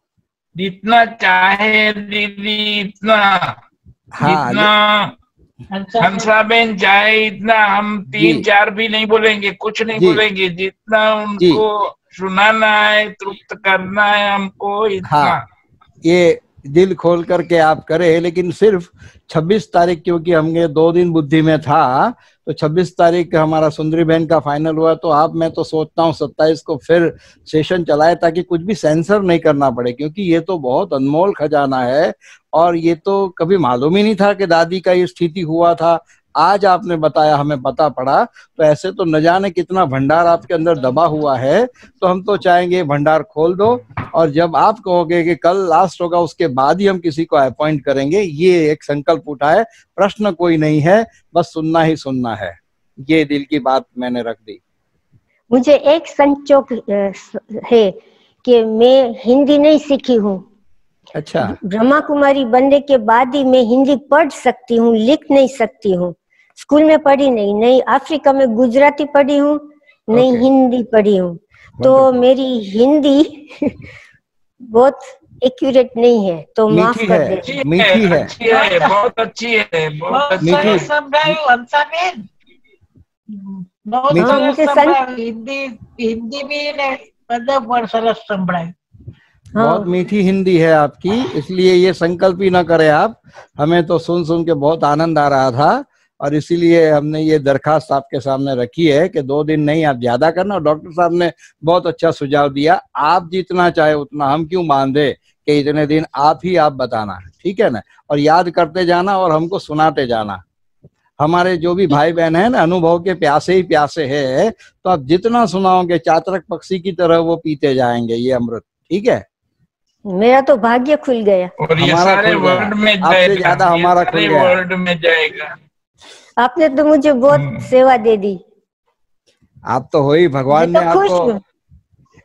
जितना चाहे दीदी, इतना हाँ, जितना हंसाबेन चाहे इतना, हम 3-4 भी नहीं बोलेंगे, कुछ नहीं बोलेंगे, जितना उनको सुनाना है, तृप्त करना है हमको, इतना। हाँ, ये दिल खोल करके आप करें। लेकिन सिर्फ 26 तारीख, क्योंकि हमने 2 दिन बुद्धि में था, तो 26 तारीख हमारा सुंदरी बहन का फाइनल हुआ, तो आप, मैं तो सोचता हूँ 27 को फिर सेशन चलाए, ताकि कुछ भी सेंसर नहीं करना पड़े, क्योंकि ये तो बहुत अनमोल खजाना है। और ये तो कभी मालूम ही नहीं था कि दादी का ये स्थिति हुआ था। आज आपने बताया, हमें पता पड़ा, तो ऐसे तो न जाने कितना भंडार आपके अंदर दबा हुआ है। तो हम तो चाहेंगे भंडार खोल दो, और जब आप कहोगे कि कल लास्ट होगा, उसके बाद ही हम किसी को अपॉइंट करेंगे। ये एक संकल्प उठा है, प्रश्न कोई नहीं है, बस सुनना ही सुनना है। ये दिल की बात मैंने रख दी। मुझे एक संचोक है कि मैं हिंदी नहीं सीखी हूँ। अच्छा, ब्रह्मा कुमारी बनने के बाद ही मैं हिंदी पढ़ सकती हूँ, लिख नहीं सकती हूँ। स्कूल में पढ़ी नहीं अफ्रीका में गुजराती पढ़ी हूँ, नहीं हिंदी पढ़ी हूँ। तो मेरी हिंदी बहुत एक्यूरेट नहीं है, तो माफ कर दे। मीठी है, बहुत अच्छी है, बहुत अच्छी है। हिंदी भी मतलब सरस संभळाय। बहुत मीठी हिंदी है आपकी, इसलिए ये संकल्प ही ना करें आप। हमें तो सुन सुन के बहुत आनंद आ रहा था, और इसीलिए हमने ये दरखास्त आपके सामने रखी है कि 2 दिन नहीं, आप ज्यादा करना। और डॉक्टर साहब ने बहुत अच्छा सुझाव दिया, आप जितना चाहे उतना, हम क्यों बांधे कि इतने दिन आप बताना, ठीक है ना। और याद करते जाना और हमको सुनाते जाना। हमारे जो भी भाई बहन है ना, अनुभव के प्यासे ही प्यासे है, तो आप जितना सुनाओगे चातरक पक्षी की तरह वो पीते जाएंगे ये अमृत, ठीक है। मेरा तो भाग्य खुल गया, और ये सारे वर्ल्ड में आपसे ज्यादा हमारा खुल गया, वर्ल्ड में जाएगा। आपने तो मुझे बहुत सेवा दे दी। आप तो हो ही, भगवान ने आपको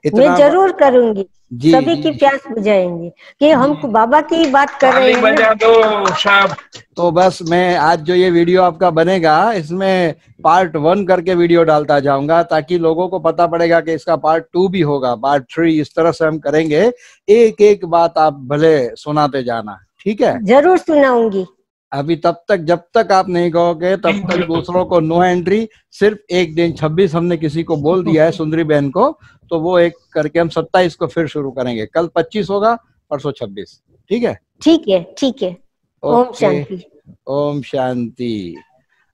इतना। मैं जरूर करूंगी, सभी की प्यास बुझाएंगे कि हम बाबा की बात कर रहे हैं बजा दो सब। तो बस मैं आज जो ये वीडियो आपका बनेगा, इसमें पार्ट 1 करके वीडियो डालता जाऊंगा, ताकि लोगों को पता पड़ेगा कि इसका पार्ट 2 भी होगा, पार्ट 3, इस तरह से हम करेंगे। एक एक बात आप भले सुनाते जाना, ठीक है। जरूर सुनाऊंगी। अभी तब तक, जब तक आप नहीं कहोगे तब तक दूसरों को नो एंट्री। सिर्फ एक दिन 26 हमने किसी को बोल दिया है, सुंदरी बहन को, तो वो एक करके हम 27 को फिर शुरू करेंगे। कल 25 होगा, परसों 26, ठीक है। ठीक है, ठीक है। ओम शांति। ओम शांति।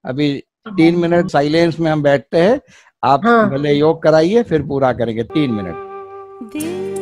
अभी 3 मिनट साइलेंस में हम बैठते हैं, आप भले योग कराइए, फिर पूरा करेंगे 3 मिनट।